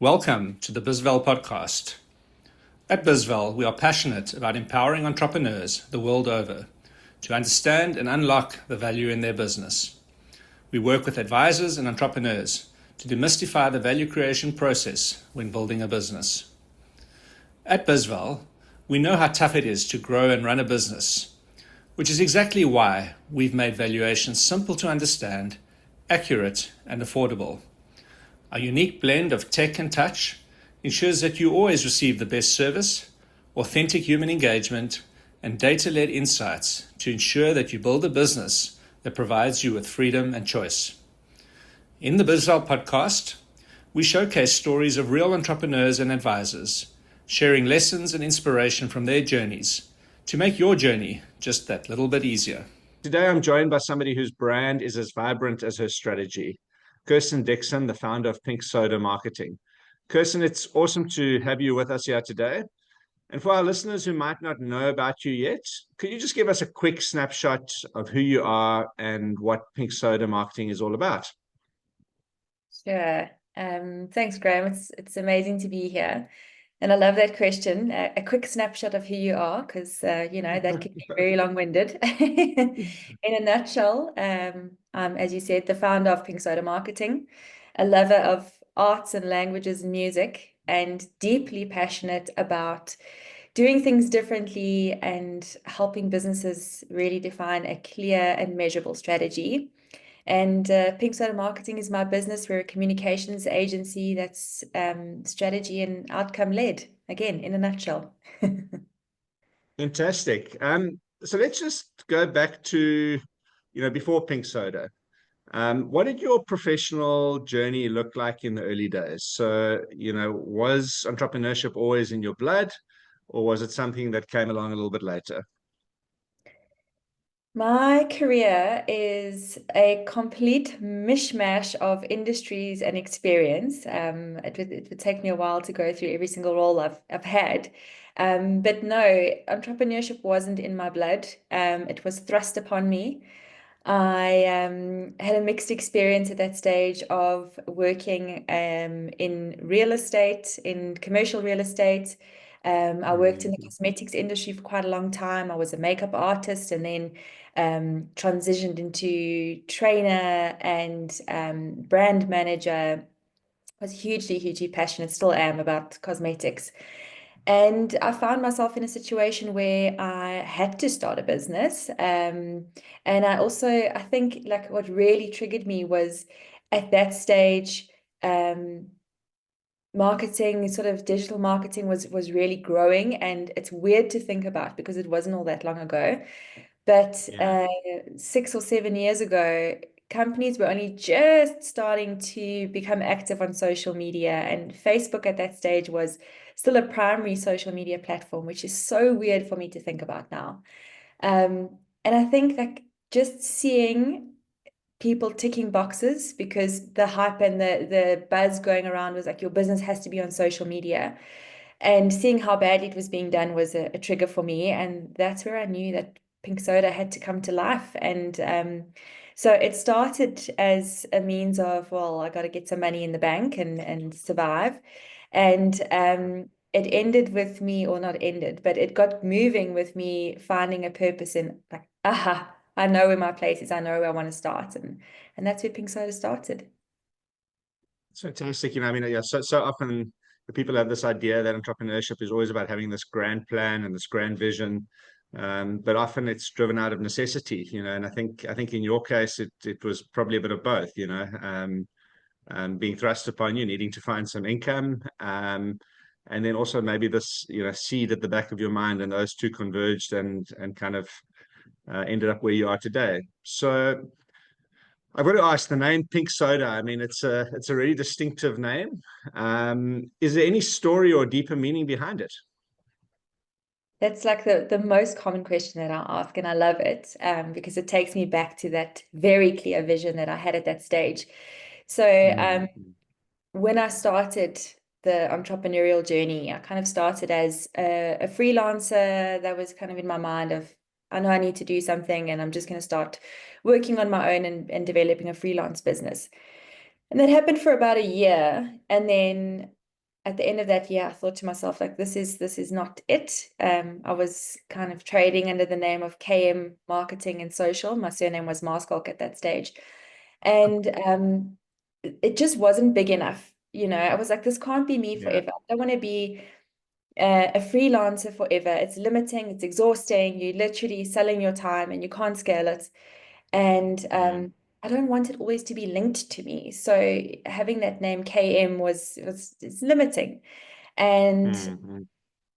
Welcome to the Bizval podcast. At Bizval, we are passionate about empowering entrepreneurs the world over to understand and unlock the value in their business. We work with advisors and entrepreneurs to demystify the value creation process when building a business. At Bizval, we know how tough it is to grow and run a business, which is exactly why we've made valuations simple to understand, accurate, and affordable. Our unique blend of tech and touch ensures that you always receive the best service, authentic human engagement, and data-led insights to ensure that you build a business that provides you with freedom and choice. In the Bizval podcast, we showcase stories of real entrepreneurs and advisors, sharing lessons and inspiration from their journeys to make your journey just that little bit easier. Today, I'm joined by somebody whose brand is as vibrant as her strategy. Kirsten Dixon, the founder of Pink Soda Marketing. Kirsten, it's awesome to have you with us here today. And for our listeners who might not know about you yet, could you just give us a quick snapshot of who you are and what Pink Soda Marketing is all about? Sure. Thanks, Graham. It's amazing to be here. And I love that question. A quick snapshot of who you are, because that can be very long-winded. In a nutshell, I'm, as you said, the founder of Pink Soda Marketing, a lover of arts and languages and music, and deeply passionate about doing things differently and helping businesses really define a clear and measurable strategy. And Pink Soda Marketing is my business. We're a communications agency that's strategy and outcome led, again, in a nutshell. Fantastic. So let's just go back to, before Pink Soda. What did your professional journey look like in the early days? So, was entrepreneurship always in your blood, or was it something that came along a little bit later? My career is a complete mishmash of industries and experience. It would take me a while to go through every single role I've had. But no, entrepreneurship wasn't in my blood. It was thrust upon me. I had a mixed experience at that stage of working in real estate, in commercial real estate. I worked in the cosmetics industry for quite a long time. I was a makeup artist and then transitioned into trainer and brand manager. I was hugely passionate, still am, about cosmetics. And I found myself in a situation where I had to start a business. And I think like what really triggered me was at that stage, marketing, sort of digital marketing was really growing, and it's weird to think about because it wasn't all that long ago. But 6 or 7 years ago, companies were only just starting to become active on social media, and Facebook at that stage was still a primary social media platform, which is so weird for me to think about now. And I think like just seeing people ticking boxes, because the hype and the buzz going around was like your business has to be on social media, and seeing how badly it was being done was a trigger for me, and that's where I knew that Pink Soda had to come to life. And so it started as a means of, well, I got to get some money in the bank and survive. And it ended with me, or not ended, but it got moving with me finding a purpose in like, I know where my place is. I know where I want to start. And that's where Pink Soda started. It's fantastic. So often the people have this idea that entrepreneurship is always about having this grand plan and this grand vision. But often it's driven out of necessity, and I think in your case, it was probably a bit of both, being thrust upon you, needing to find some income, and then also maybe this, seed at the back of your mind, and those two converged and kind of ended up where you are today. So I've got to ask, the name Pink Soda. I mean, it's a really distinctive name. Is there any story or deeper meaning behind it? That's like the most common question that I ask, and I love it because it takes me back to that very clear vision that I had at that stage. So when I started the entrepreneurial journey, I kind of started as a freelancer. That was kind of in my mind of, I know I need to do something, and I'm just going to start working on my own and developing a freelance business. And that happened for about a year. And then at the end of that year, I thought to myself, like, this is not it. I was kind of trading under the name of KM Marketing and Social. My surname was Marskalk at that stage. And it just wasn't big enough. I was like, this can't be me Yeah. forever. I don't want to be a freelancer forever. It's limiting, it's exhausting. You're literally selling your time and you can't scale it. And Mm, I don't want it always to be linked to me. So having that name KM was it's limiting. And mm.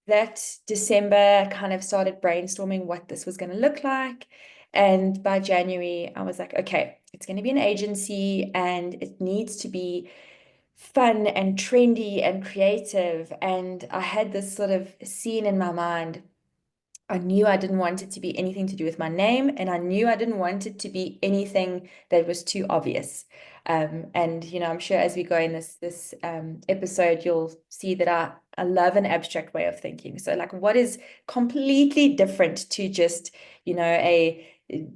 that December, I kind of started brainstorming what this was going to look like. And by January, I was like, okay, it's going to be an agency and it needs to be fun and trendy and creative. And I had this sort of scene in my mind. I knew I didn't want it to be anything to do with my name, and I knew I didn't want it to be anything that was too obvious. And I'm sure as we go in this episode, you'll see that I love an abstract way of thinking. So, like, what is completely different to just a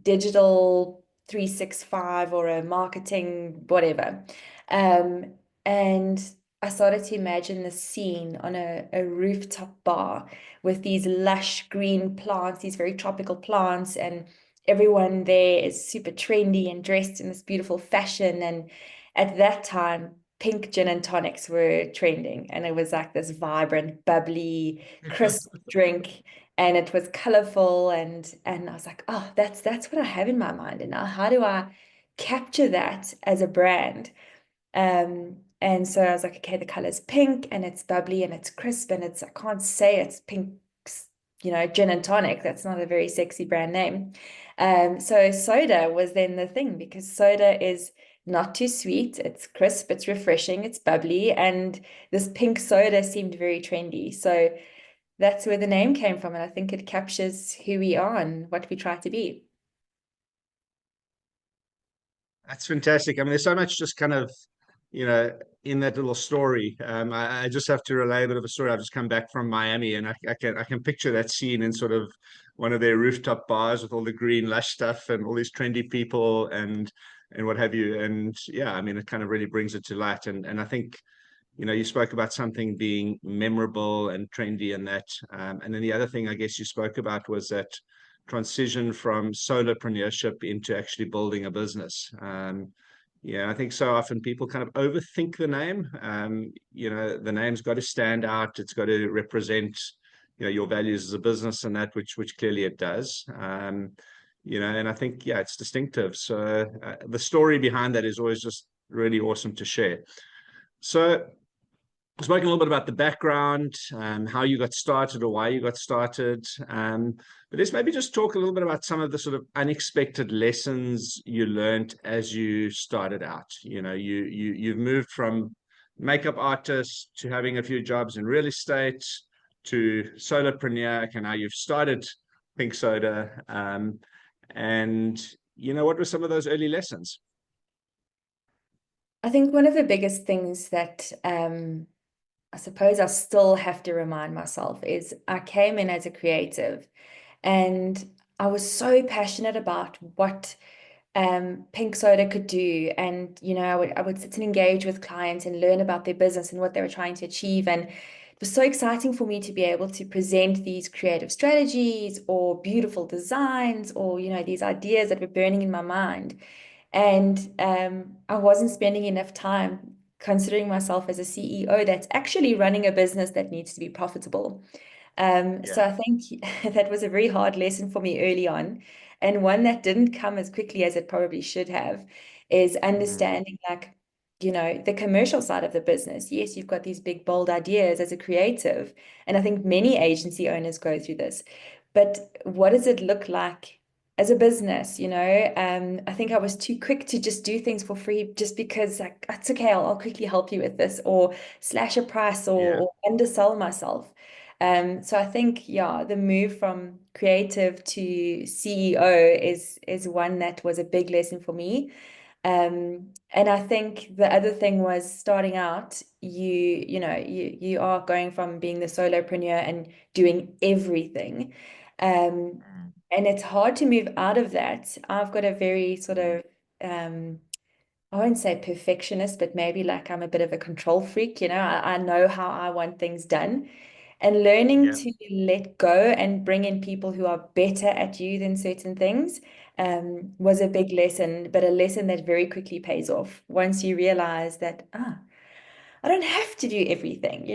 digital 365 or a marketing whatever. Um, and I started to imagine the scene on a rooftop bar with these lush green plants, these very tropical plants, and everyone there is super trendy and dressed in this beautiful fashion. And at that time, pink gin and tonics were trending, and it was like this vibrant, bubbly, crisp drink, and it was colorful. And I was like, oh, that's what I have in my mind. And now, how do I capture that as a brand? And so I was like, okay, the color's pink and it's bubbly and it's crisp and I can't say it's pink, gin and tonic. That's not a very sexy brand name. So soda was then the thing because soda is not too sweet. It's crisp, it's refreshing, it's bubbly. And this pink soda seemed very trendy. So that's where the name came from. And I think it captures who we are and what we try to be. That's fantastic. I mean, there's so much just kind of, in that little story. I just have to relay a bit of a story. I've just come back from Miami, and I can picture that scene in sort of one of their rooftop bars with all the green lush stuff and all these trendy people and what have you. And yeah, I mean, it kind of really brings it to light. And I think, you spoke about something being memorable and trendy and that. And then the other thing I guess you spoke about was that transition from solopreneurship into actually building a business. Yeah, I think so often people kind of overthink the name. The name's got to stand out. It's got to represent, your values as a business and that, which clearly it does. And I think, yeah, it's distinctive. So the story behind that is always just really awesome to share. So spoken a little bit about the background, how you got started or why you got started. But let's maybe just talk a little bit about some of the sort of unexpected lessons you learned as you started out. You've moved from makeup artist to having a few jobs in real estate to solopreneur. Okay, now you've started Pink Soda. And what were some of those early lessons? I think one of the biggest things that I suppose I still have to remind myself is I came in as a creative and I was so passionate about what Pink Soda could do. And, I would sit and engage with clients and learn about their business and what they were trying to achieve. And it was so exciting for me to be able to present these creative strategies or beautiful designs or, these ideas that were burning in my mind. And I wasn't spending enough time considering myself as a CEO that's actually running a business that needs to be profitable. So Yeah. I think that was a very hard lesson for me early on, and one that didn't come as quickly as it probably should have, is Mm, understanding like, the commercial side of the business. Yes, you've got these big, bold ideas as a creative, and I think many agency owners go through this. But what does it look like as a business? I think I was too quick to just do things for free just because like it's okay, I'll quickly help you with this, or slash a price yeah. or undersell myself. So I think, yeah, the move from creative to CEO is one that was a big lesson for me. And I think the other thing was starting out, you are going from being the solopreneur and doing everything. Um, Mm, and it's hard to move out of that. I've got a very sort mm, of um I won't say perfectionist, but maybe like I'm a bit of a control freak, I know how I want things done. And learning Yeah. to let go and bring in people who are better at you than certain things was a big lesson, but a lesson that very quickly pays off once you realize that, I don't have to do everything,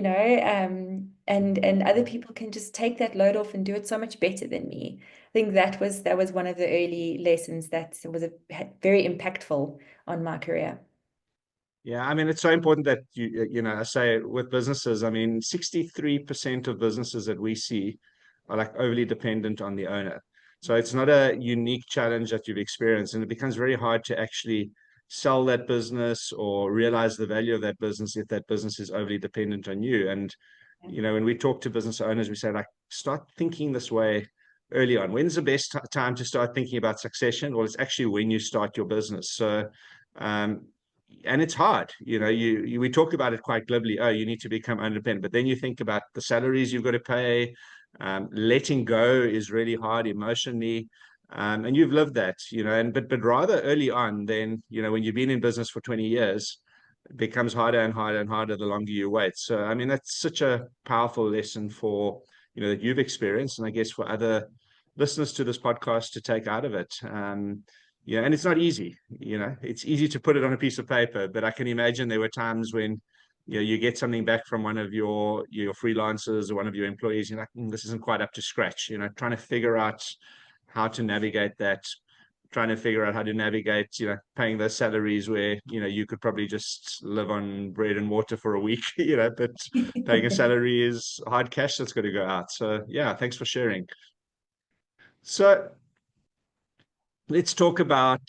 and other people can just take that load off and do it so much better than me. I think that was one of the early lessons that was very impactful on my career. Yeah, I mean, it's so important that I say with businesses, I mean, 63% of businesses that we see are like overly dependent on the owner. So it's not a unique challenge that you've experienced, and it becomes very hard to actually sell that business or realize the value of that business if that business is overly dependent on you. And, when we talk to business owners, we say, like, start thinking this way early on. When's the best time to start thinking about succession? Well, it's actually when you start your business. So, um, and it's hard, we talk about it quite glibly. Oh, you need to become independent, but then you think about the salaries you've got to pay. Letting go is really hard emotionally, and you've lived that, but rather early on, then when you've been in business for 20 years, it becomes harder and harder and harder the longer you wait. So I mean, that's such a powerful lesson for that you've experienced, and I guess for other listeners to this podcast to take out of it. Yeah, and it's not easy. It's easy to put it on a piece of paper, but I can imagine there were times when you get something back from one of your freelancers or one of your employees. You're like, this isn't quite up to scratch. Trying to figure out how to navigate that, trying to figure out how to navigate, paying those salaries where you could probably just live on bread and water for a week. But paying a salary is hard cash that's got to go out. So yeah, thanks for sharing. So let's talk about,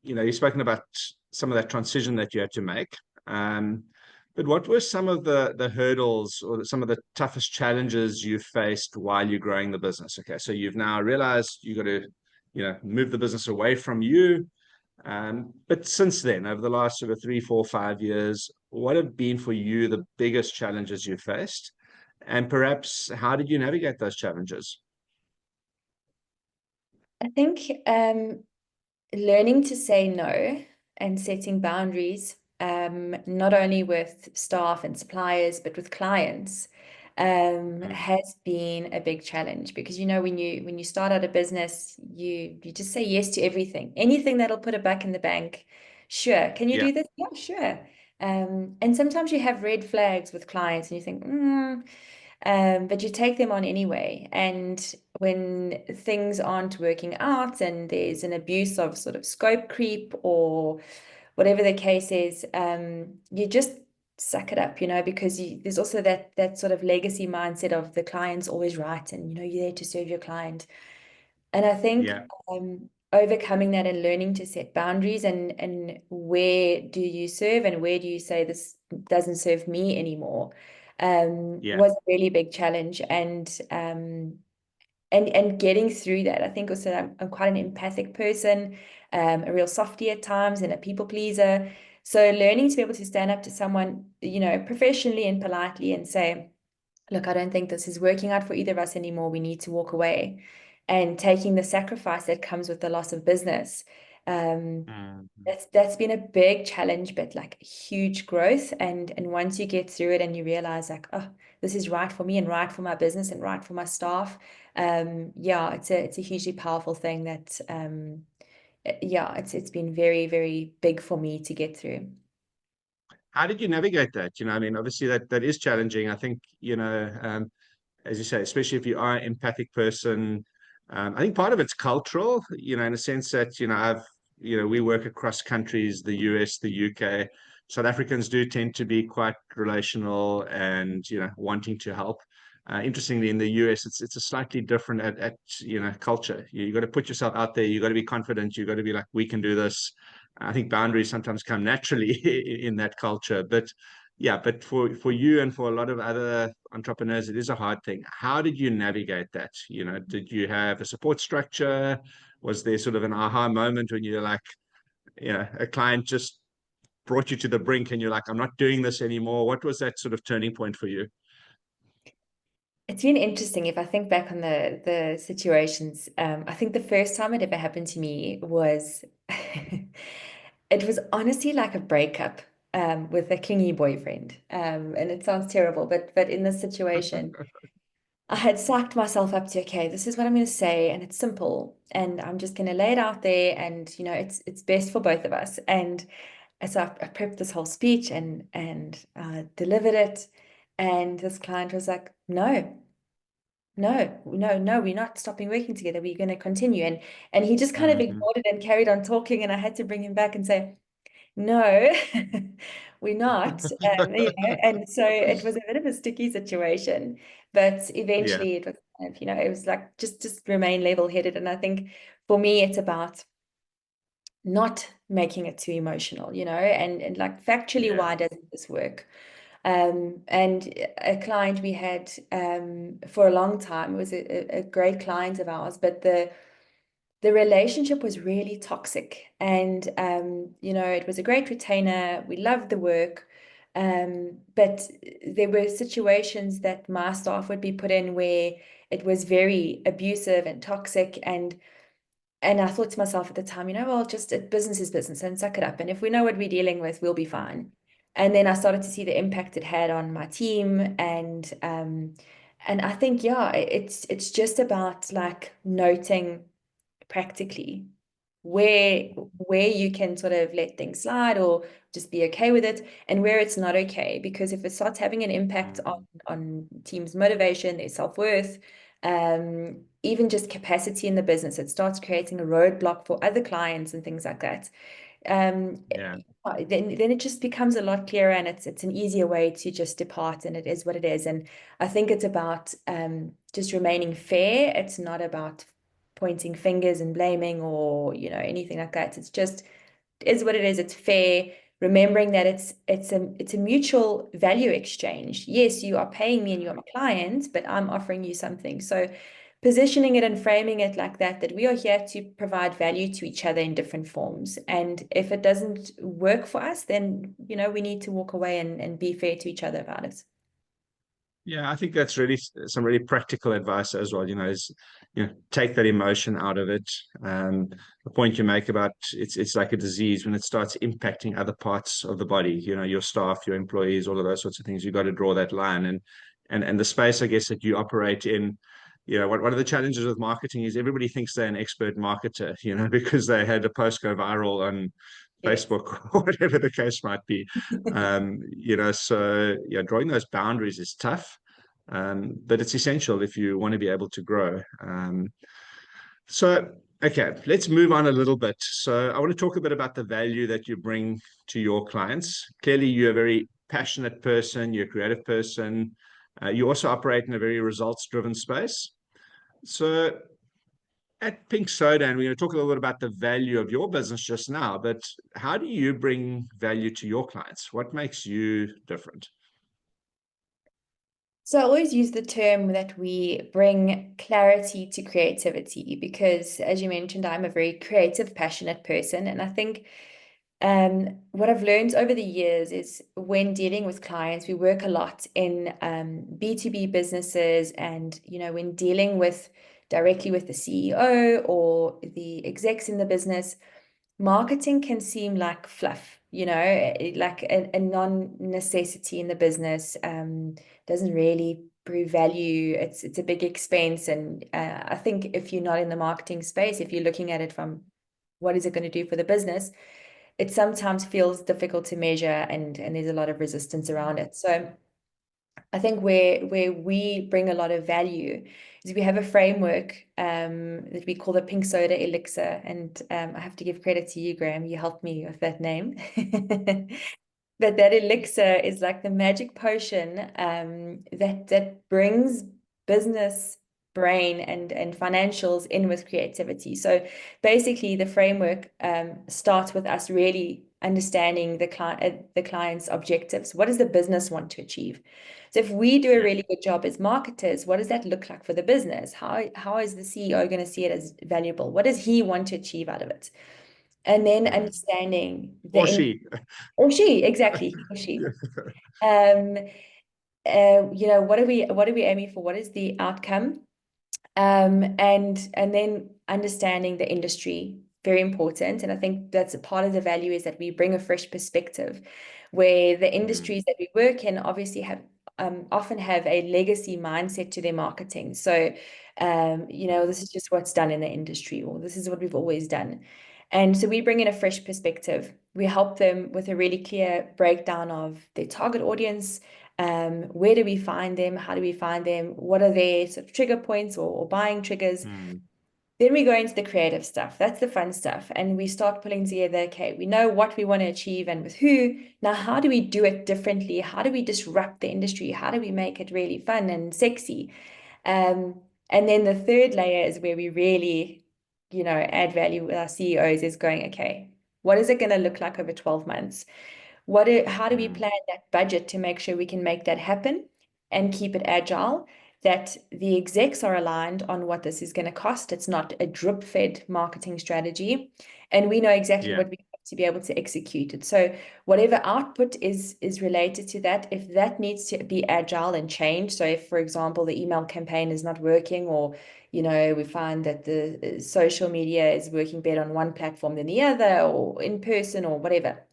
you've spoken about some of that transition that you had to make. But what were some of the hurdles or some of the toughest challenges you faced while you're growing the business? Okay, so you've now realized you got to, move the business away from you. But since then, over the last sort of 3, 4, 5 years, what have been for you the biggest challenges you faced? And perhaps how did you navigate those challenges? I think learning to say no and setting boundaries, not only with staff and suppliers, but with clients, has been a big challenge because when you start out a business, you just say yes to everything, anything that'll put it back in the bank. Sure. Can you Yeah, do this? Yeah, sure. And sometimes you have red flags with clients and you think, but you take them on anyway. And when things aren't working out and there's an abuse of sort of scope creep or whatever the case is, you just suck it up, because there's also that sort of legacy mindset of the client's always right, and you're there to serve your client. And I think yeah, overcoming that and learning to set boundaries and where do you serve and where do you say this doesn't serve me anymore, yeah, was a really big challenge. And getting through that. I think also I'm quite an empathic person, a real softie at times and a people pleaser. So learning to be able to stand up to someone, professionally and politely and say, look, I don't think this is working out for either of us anymore. We need to walk away. And taking the sacrifice that comes with the loss of business. Um, that's been a big challenge, but like huge growth. And once you get through it and you realize like, oh, this is right for me and right for my business and right for my staff. Yeah, it's a hugely powerful thing that yeah, it's been very, very big for me to get through. How did you navigate that? I mean, obviously that is challenging. I think, as you say, especially if you are an empathic person, I think part of it's cultural, in a sense that, we work across countries, the US, the UK. South Africans do tend to be quite relational and, wanting to help. Interestingly, in the US, it's a slightly different culture. You got to put yourself out there. You got to be confident. You got to be like, we can do this. I think boundaries sometimes come naturally in that culture, but yeah, but for you and for a lot of other entrepreneurs, it is a hard thing. How did you navigate that? Did you have a support structure? Was there sort of an aha moment when you're like, a client just brought you to the brink and you're like, I'm not doing this anymore? What was that sort of turning point for you? It's been interesting if I think back on the situations. I think the first time it ever happened to me was It was honestly like a breakup with a clingy boyfriend. And it sounds terrible, but in this situation, I had psyched myself up to, okay, this is what I'm going to say, and it's simple, and I'm just going to lay it out there, and it's best for both of us. And so I prepped this whole speech and delivered it, and this client was like, no, no, no, no, we're not stopping working together. We're going to continue. And he just kind of Mhm. ignored it and carried on talking, and I had to bring him back and say, no, we're not. And so it was a bit of a sticky situation, but Yeah. eventually it was kind of, it was like just remain level-headed. And I think for me, it's about not making it too emotional, and like factually, Yeah. why doesn't this work? And a client we had for a long time, it was a great client of ours, but the relationship was really toxic. And it was a great retainer. We loved the work. But there were situations that my staff would be put in where it was very abusive and toxic. And I thought to myself at the time, well, just business is business and suck it up. And if we know what we're dealing with, we'll be fine. And then I started to see the impact it had on my team. And I think, yeah, it's just about like noting practically where you can sort of let things slide or just be okay with it, and where it's not okay, because if it starts having an impact on Mhm. teams' motivation, their self-worth, even just capacity in the business, it starts creating a roadblock for other clients and things like that. um, Yeah. then it just becomes a lot clearer, and it's an easier way to just depart, and it is what it is. And I think it's about just remaining fair. It's not about pointing fingers and blaming or anything like that. It's just is what it is. It's fair. Remembering that it's a mutual value exchange. Yes, you are paying me and you're my client, but I'm offering you something. So positioning it and framing it like that we are here to provide value to each other in different forms. And if it doesn't work for us, then we need to walk away and be fair to each other about it. Yeah, I think that's really some really practical advice as well. Is take that emotion out of it. The point you make about it's like a disease when it starts impacting other parts of the body. Your staff, your employees, all of those sorts of things. You've got to draw that line, and the space, I guess, that you operate in. One of the challenges with marketing is everybody thinks they're an expert marketer. Because they had a post go viral on Yes. Facebook or whatever the case might be. So yeah, drawing those boundaries is tough, but it's essential if you want to be able to grow. So, okay, let's move on a little bit. So, I want to talk a bit about the value that you bring to your clients. Clearly, you're a very passionate person, you're a creative person. You also operate in a very results-driven space. So, at Pink Soda, and we're going to talk a little bit about the value of your business just now, but how do you bring value to your clients? What makes you different? So I always use the term that we bring clarity to creativity, because, as you mentioned, I'm a very creative, passionate person. And I think what I've learned over the years is when dealing with clients, we work a lot in B2B businesses, and when dealing with directly with the CEO or the execs in the business, marketing can seem like fluff, like a non-necessity in the business. Doesn't really prove value. It's a big expense, and I think if you're not in the marketing space, if you're looking at it from what is it going to do for the business, it sometimes feels difficult to measure, and there's a lot of resistance around it. So I think where we bring a lot of value is we have a framework that we call the Pink Soda Elixir, and I have to give credit to you, Graham. You helped me with that name. But that elixir is like the magic potion that brings business brain and financials in with creativity. So basically, the framework starts with us really understanding the client's objectives. What does the business want to achieve? So if we do a Yeah. really good job as marketers, what does that look like for the business? How is the CEO going to see it as valuable? What does he want to achieve out of it? And then Mhm. understanding Or she. or she, exactly, or she. Um, what are we aiming for? What is the outcome? And then understanding the industry very important. And I think that's a part of the value, is that we bring a fresh perspective, where the industries that we work in obviously have often have a legacy mindset to their marketing. So, this is just what's done in the industry, or this is what we've always done. And so we bring in a fresh perspective. We help them with a really clear breakdown of their target audience. Where do we find them? How do we find them? What are their sort of trigger points or buying triggers? Then we go into the creative stuff. That's the fun stuff. And we start pulling together, okay, we know what we want to achieve and with who. Now, how do we do it differently? How do we disrupt the industry? How do we make it really fun and sexy? And then the third layer is where we really, add value with our CEOs, is going, okay, what is it going to look like over 12 months? How do we plan that budget to make sure we can make that happen and keep it agile, that the execs are aligned on what this is going to cost? It's not a drip-fed marketing strategy, and we know exactly what we have to be able to execute it. So whatever output is related to that, if that needs to be agile and change, so if, for example, the email campaign is not working, or we find that the social media is working better on one platform than the other, or in person, or whatever,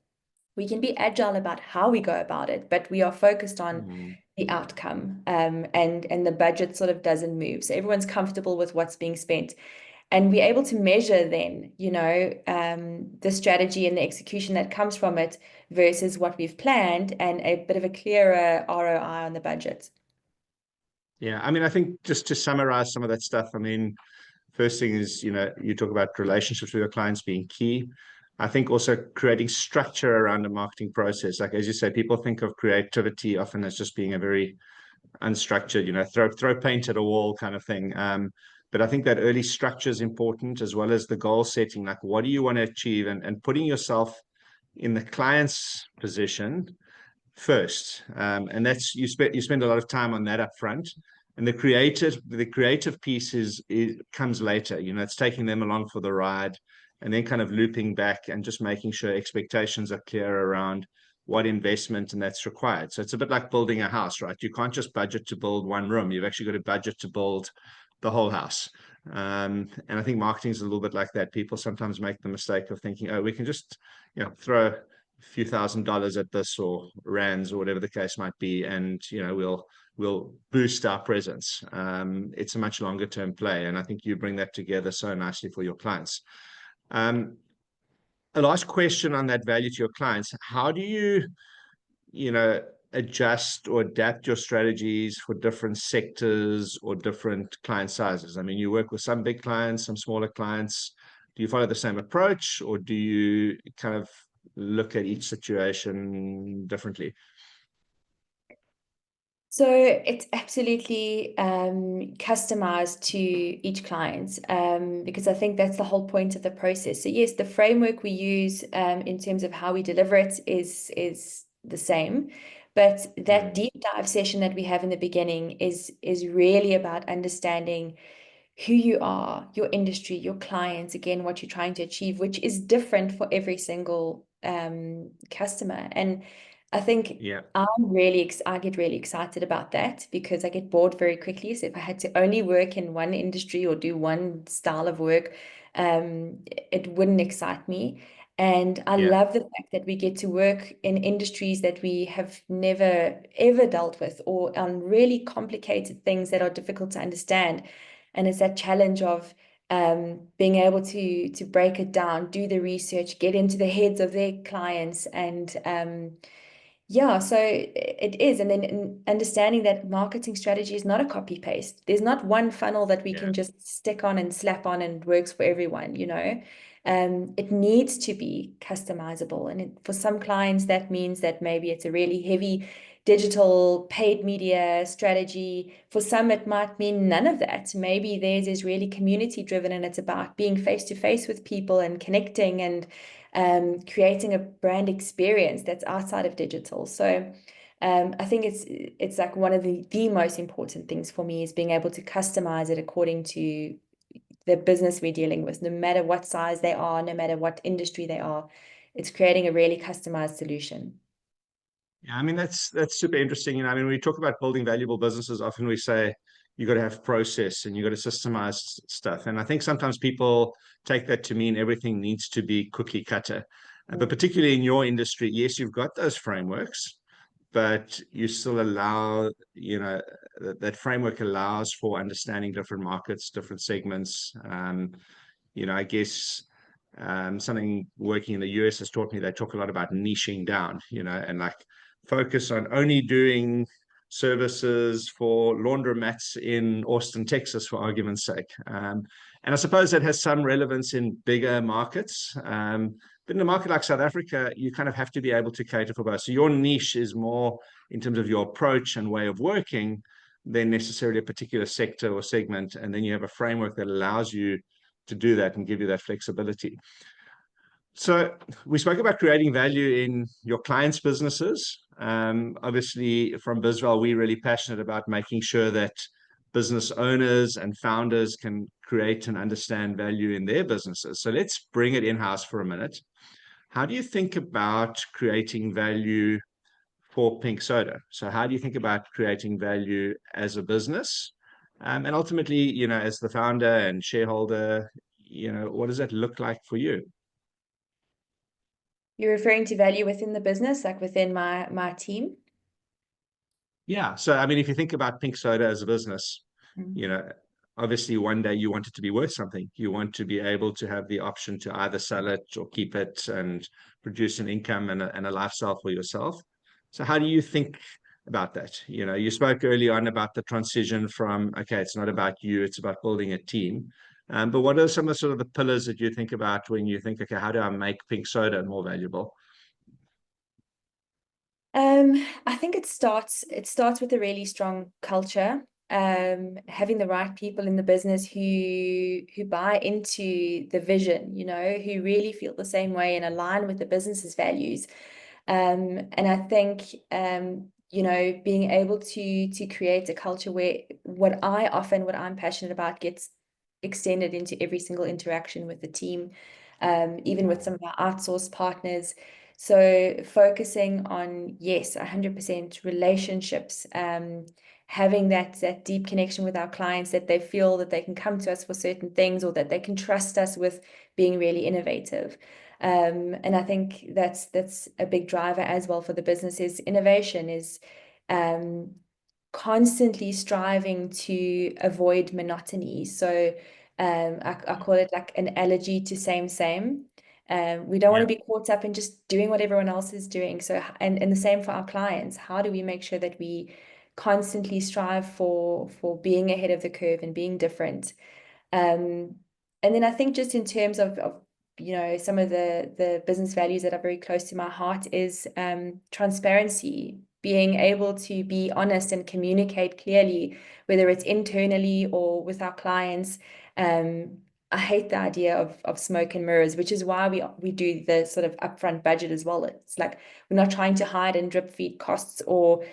we can be agile about how we go about it, but we are focused on the outcome, and the budget sort of doesn't move. So everyone's comfortable with what's being spent, and we're able to measure then, the strategy and the execution that comes from it versus what we've planned, and a bit of a clearer ROI on the budget. Yeah, I mean, I think just to summarize some of that stuff, I mean, first thing is, you talk about relationships with your clients being key. I think also creating structure around the marketing process. Like, as you say, people think of creativity often as just being a very unstructured, throw paint at a wall kind of thing. But I think that early structure is important, as well as the goal setting. Like, what do you want to achieve, and putting yourself in the client's position first. And that's, you spend a lot of time on that up front. And the creative piece comes later. It's taking them along for the ride, and then kind of looping back and just making sure expectations are clear around what investment and that's required. So it's a bit like building a house, right? You can't just budget to build one room. You've actually got to budget to build the whole house. And I think marketing is a little bit like that. People sometimes make the mistake of thinking, oh, we can just, throw a few $1,000s at this, or rands, or whatever the case might be, and we'll boost our presence. It's a much longer term play, and I think you bring that together so nicely for your clients. A last question on that value to your clients: how do you adjust or adapt your strategies for different sectors or different client sizes? I mean, you work with some big clients, some smaller clients. Do you follow the same approach, or do you kind of look at each situation differently? So it's absolutely customized to each client, because I think that's the whole point of the process. So yes, the framework we use in terms of how we deliver it is the same, but that deep dive session that we have in the beginning is really about understanding who you are, your industry, your clients, again, what you're trying to achieve, which is different for every single customer. And I think I get really excited about that, because I get bored very quickly. So if I had to only work in one industry or do one style of work, it wouldn't excite me. And I love the fact that we get to work in industries that we have never, ever dealt with, or on really complicated things that are difficult to understand. And it's that challenge of being able to break it down, do the research, get into the heads of their clients, and so it is. And then understanding that marketing strategy is not a copy paste. There's not one funnel that we can just stick on and slap on and works for everyone, It needs to be customizable. And for some clients, that means that maybe it's a really heavy digital paid media strategy. For some, it might mean none of that. Maybe theirs is really community driven, and it's about being face to face with people and connecting and creating a brand experience that's outside of digital. So I think it's like one of the most important things for me is being able to customize it according to the business we're dealing with, no matter what size they are, no matter what industry they are. It's creating a really customized solution. Yeah, I mean, that's super interesting. I mean, when we talk about building valuable businesses, often we say, you got to have process and you got to systemize stuff. And I think sometimes people take that to mean everything needs to be cookie cutter. But particularly in your industry, yes, you've got those frameworks, but you still allow, that framework allows for understanding different markets, different segments. I guess something working in the US has taught me, they talk a lot about niching down, and like focus on only doing services for laundromats in Austin, Texas, for argument's sake. And I suppose that has some relevance in bigger markets. But in a market like South Africa, you kind of have to be able to cater for both. So your niche is more in terms of your approach and way of working than necessarily a particular sector or segment. And then you have a framework that allows you to do that and give you that flexibility. So we spoke about creating value in your clients' businesses. Obviously, from Bizval, we're really passionate about making sure that business owners and founders can create and understand value in their businesses. So let's bring it in-house for a minute. How do you think about creating value for Pink Soda? So how do you think about creating value as a business? And ultimately, as the founder and shareholder, what does that look like for you? You're referring to value within the business, like within my team? Yeah. So, I mean, if you think about Pink Soda as a business, obviously one day you want it to be worth something. You want to be able to have the option to either sell it or keep it and produce an income and a lifestyle for yourself. So how do you think about that? You spoke early on about the transition from, okay, it's not about you, it's about building a team. But what are some of the sort of the pillars that you think about when you think, okay, how do I make Pink Soda more valuable? I think it starts with a really strong culture. Having the right people in the business who buy into the vision, who really feel the same way and align with the business's values. And I think being able to create a culture where what I'm passionate about gets extended into every single interaction with the team, even with some of our outsourced partners. So focusing on, yes, 100% relationships, having that deep connection with our clients, that they feel that they can come to us for certain things or that they can trust us with being really innovative. And I think that's a big driver as well for the business. Is innovation is constantly striving to avoid monotony. So I call it like an allergy to same. We don't want to be caught up in just doing what everyone else is doing. So, and the same for our clients. How do we make sure that we constantly strive for being ahead of the curve and being different? And then I think just in terms of some of the business values that are very close to my heart is transparency, being able to be honest and communicate clearly, whether it's internally or with our clients. I hate the idea of smoke and mirrors, which is why we do the sort of upfront budget as well. It's like we're not trying to hide and drip feed costs or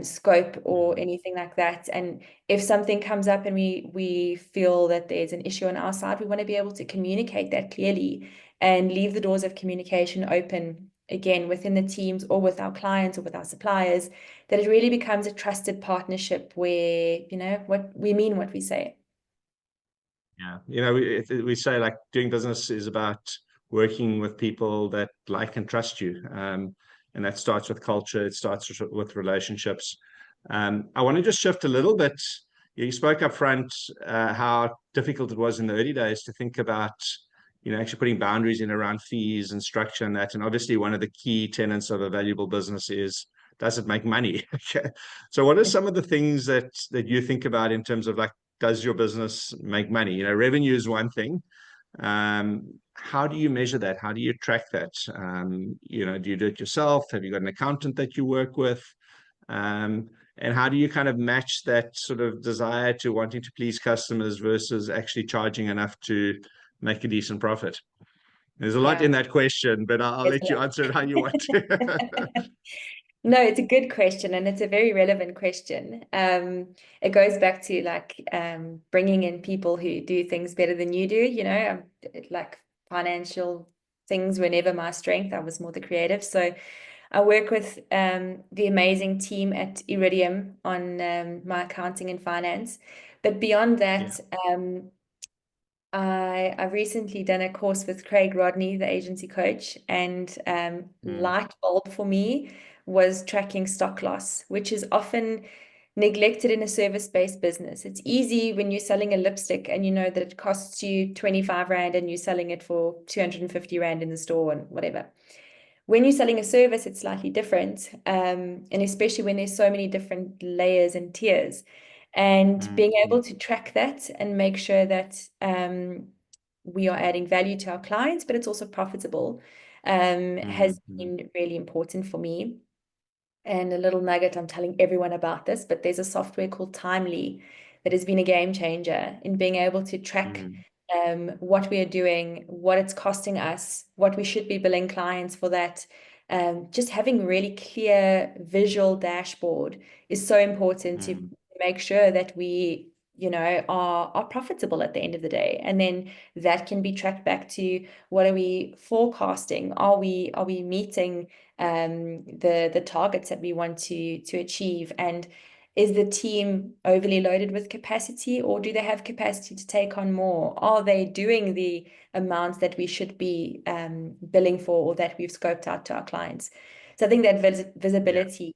scope or anything like that. And if something comes up and we feel that there's an issue on our side, we want to be able to communicate that clearly and leave the doors of communication open, again, within the teams or with our clients or with our suppliers, that it really becomes a trusted partnership where, what we mean, what we say. Yeah. We say like doing business is about working with people that like and trust you. And that starts with culture. It starts with relationships. I want to just shift a little bit. You spoke up front how difficult it was in the early days to think about, actually putting boundaries in around fees and structure and that. And obviously one of the key tenets of a valuable business is, does it make money? So what are some of the things that you think about in terms of like, does your business make money? Revenue is one thing. How do you measure that? How do you track that? Do you do it yourself? Have you got an accountant that you work with? And how do you kind of match that sort of desire to wanting to please customers versus actually charging enough to make a decent profit? There's a lot in that question, but I'll let you answer it how you want to. No, it's a good question, and it's a very relevant question. It goes back to like bringing in people who do things better than you do. Like financial things were never my strength. I was more the creative. So I work with the amazing team at Iridium on my accounting and finance. But beyond Yeah. that, I've recently done a course with Craig Rodney, the agency coach, and light bulb for me was tracking stock loss, which is often neglected in a service-based business. It's easy when you're selling a lipstick and you know that it costs you 25 Rand and you're selling it for 250 Rand in the store and whatever. When you're selling a service, it's slightly different, and especially when there's so many different layers and tiers. And being able to track that and make sure that we are adding value to our clients, but it's also profitable, has been really important for me. And a little nugget, I'm telling everyone about this, but there's a software called Timely that has been a game changer in being able to track what we are doing, what it's costing us, what we should be billing clients for that. Just having really clear visual dashboard is so important to make sure that we, are profitable at the end of the day. And then that can be tracked back to what are we forecasting? Are we meeting the targets that we want to achieve? And is the team overly loaded with capacity, or do they have capacity to take on more? Are they doing the amounts that we should be billing for or that we've scoped out to our clients? So I think that visibility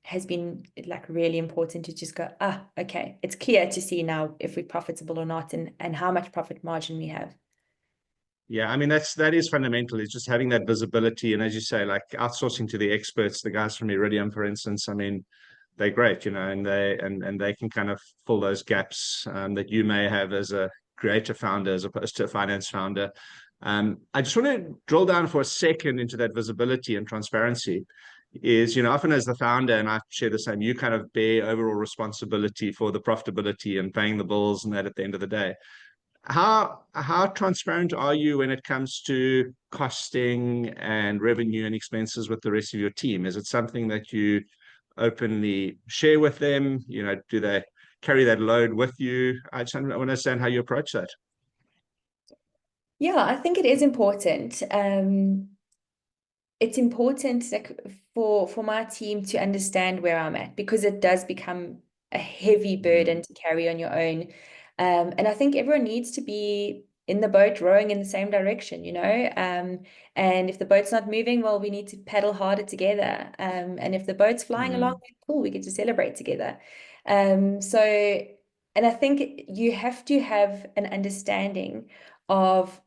has been like really important to just go, okay, it's clear to see now if we're profitable or not, and how much profit margin we have. Yeah, I mean that is fundamental. Is just having that visibility, and as you say, like outsourcing to the experts, the guys from Iridium, for instance. I mean, they're great, and they can kind of fill those gaps that you may have as a creative founder as opposed to a finance founder. I just want to drill down for a second into that visibility and transparency. Is often as the founder, and I share the same, you kind of bear overall responsibility for the profitability and paying the bills and that at the end of the day. How transparent are you when it comes to costing and revenue and expenses with the rest of your team? Is it something that you openly share with them? Do they carry that load with you? I just want to understand how you approach that. Yeah, I think it is important. It's important like for my team to understand where I'm at, because it does become a heavy burden to carry on your own. And I think everyone needs to be in the boat rowing in the same direction, and if the boat's not moving, well, we need to paddle harder together. And if the boat's flying along, cool, we get to celebrate together. So, and I think you have to have an understanding of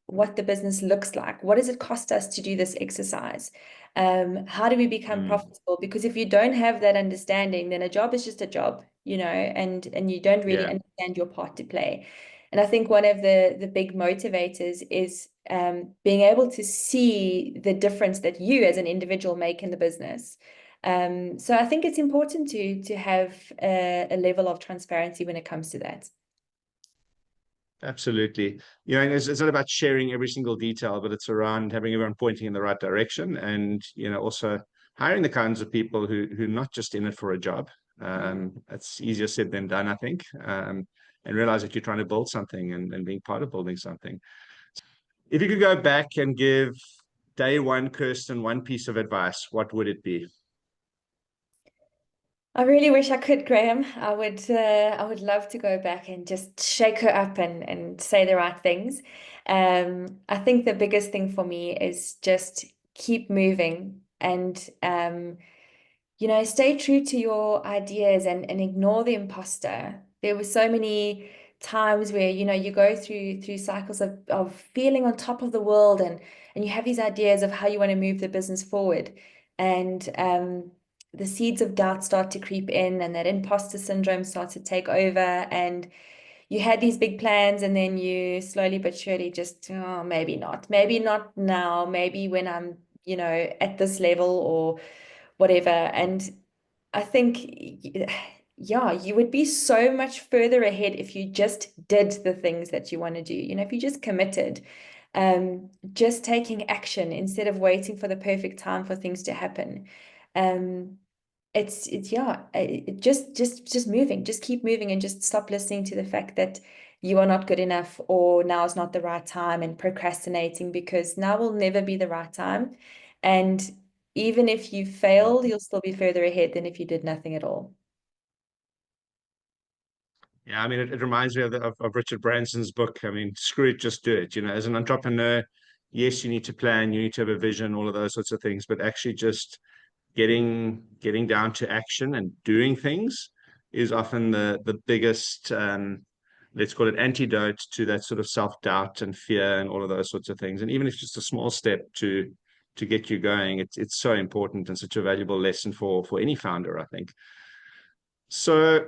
what the business looks like. What does it cost us to do this exercise? How do we become profitable? Because if you don't have that understanding, then a job is just a job, and you don't really understand your part to play. And I think one of the big motivators is being able to see the difference that you as an individual make in the business. So I think it's important to have a level of transparency when it comes to that. Absolutely. And it's not about sharing every single detail, but it's around having everyone pointing in the right direction, and also hiring the kinds of people who are not just in it for a job. It's easier said than done, I think. And realize that you're trying to build something and being part of building something. If you could go back and give day one Kirsten one piece of advice, what would it be? I really wish I could, Graham. I would love to go back and just shake her up and say the right things. I think the biggest thing for me is just keep moving and stay true to your ideas and ignore the imposter. There were so many times where, you go through cycles of feeling on top of the world, and you have these ideas of how you want to move the business forward. And the seeds of doubt start to creep in, and that imposter syndrome starts to take over. And you had these big plans, and then you slowly but surely just, oh, maybe not now, maybe when I'm, at this level or whatever. And I think, yeah, you would be so much further ahead if you just did the things that you want to do. If you just committed, just taking action instead of waiting for the perfect time for things to happen. Just moving, just keep moving, and just stop listening to the fact that you are not good enough, or now is not the right time, and procrastinating, because now will never be the right time. And even if you fail, you'll still be further ahead than if you did nothing at all. Yeah, I mean, it reminds me of Richard Branson's book. I mean, screw it, just do it. You know, as an entrepreneur, yes, you need to plan, you need to have a vision, all of those sorts of things, but actually just getting down to action and doing things is often the biggest let's call it antidote to that sort of self-doubt and fear and all of those sorts of things. And even if it's just a small step to get you going, it's so important and such a valuable lesson for any founder, I think. So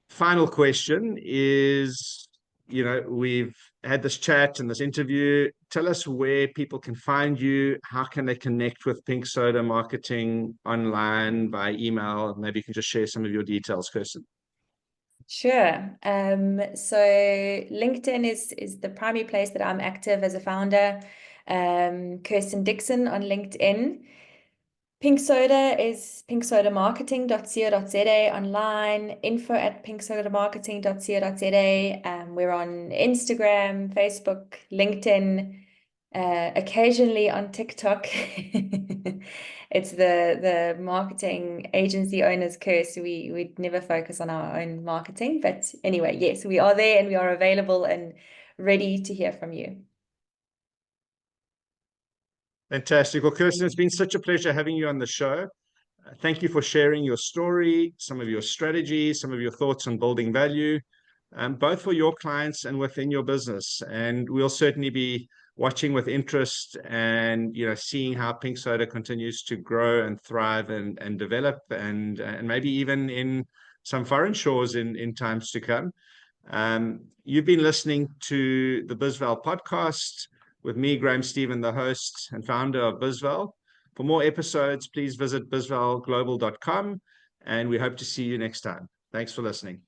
final question is, you know, we've had this chat and this interview. Tell us where people can find you. How can they connect with Pink Soda Marketing online, by email? Maybe you can just share some of your details, Kirsten. Sure. So LinkedIn is the primary place that I'm active as a founder. Kirsten Dixon on LinkedIn. Pink Soda is pinksodamarketing.co.za online, info@pinksodamarketing.co.za. We're on Instagram, Facebook, LinkedIn, occasionally on TikTok. It's the marketing agency owner's curse. We'd never focus on our own marketing. But anyway, yes, we are there and we are available and ready to hear from you. Fantastic. Well, Kirsten, it's been such a pleasure having you on the show. Thank you for sharing your story, some of your strategies, some of your thoughts on building value, both for your clients and within your business. And we'll certainly be watching with interest and, you know, seeing how Pink Soda continues to grow and thrive and develop and maybe even in some foreign shores in times to come. You've been listening to the Bizval podcast with me, Graham Stephen, the host and founder of Bizval. For more episodes, please visit bizvalglobal.com, and we hope to see you next time. Thanks for listening.